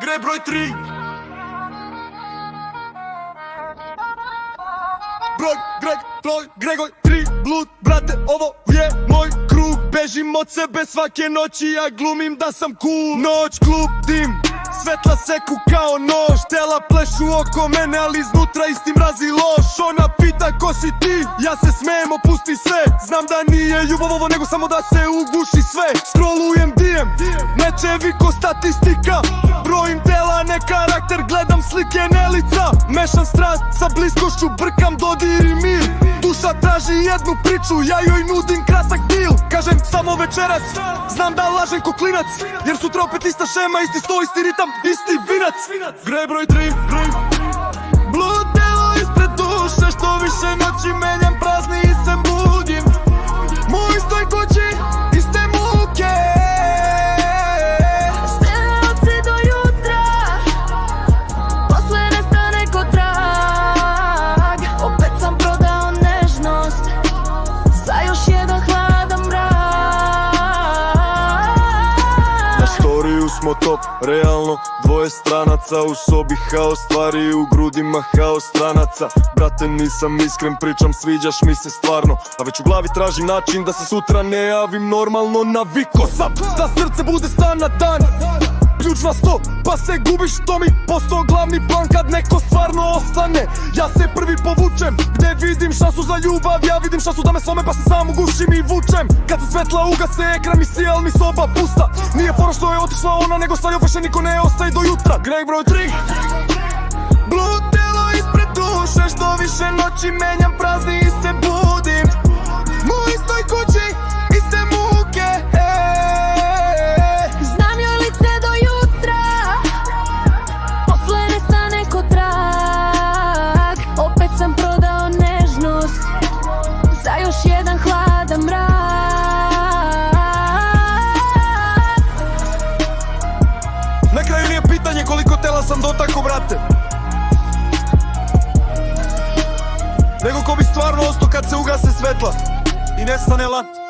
Gre broj 3. Gregoj 3 Blud, brate, ovo je moj krug. Bežim od sebe svake noći, ja glumim da sam cool. Noć, klub, dim, svetla seku kao nož. Tela plešu oko mene, ali iznutra isti mrazi loš. Ona pita ko si ti, ja se smijem, opusti sve. Znam da nije ljubav ovo, nego samo da se uguši sve. Scrollujem DM, mečevi ko statistika. Brojim tela, ne karakter, gledam slike, ne lica. Mešam strast sa bliskošću, brkam dodir i mir. Duša traži jednu priču, ja joj nudim kratak deal. Kažem samo večeras, znam da lažem ko klinac. Jer sutra opet ista šema, isti sto, isti ritam, isti vinac. Gre broj 3. Blud telo ispred duše, što više noći menjam, prazni i se budim. Moj istoj kući, iste muke. Stajam do jutra, posle nestane ko trag. Opet sam prodao nežnost za još jedan hladan mrak. Na storiju smo top, realno dvoje stranaca. U sobi haos, stvari u grudima haos stranaca. Brate, nisam iskren, pričam, sviđaš mi se stvarno. A već u glavi tražim način da se sutra ne javim normalno. Naviko sam da srce bude stan na dan. Ključ na 100, pa se gubiš, to mi postao glavni plan kad neko stvarno ostane. Ja se prvi povučem, gde vidim šansu za ljubav. Ja vidim šansu da me slome, pa se sam ugušim i vučem. Kad se svetla ugase, ekran mi sija, al mi soba pusta. Nije fora što je otišla ona, nego sad još niko ne ostaje do jutra. Greg broj 3. Blud telo ispred duše, što više noći menjam, prazni i se budim. Moj istoj kući, iste muke. Znam joj lice do jutra, posle nestane ko trag. Opet sam prodao nežnost za još jedan hladan mrak. Na kraju nije pitanje koliko tela sam dotako, brate, nego ko bi stvarno ostao kad se ugase svetla i nestane lan.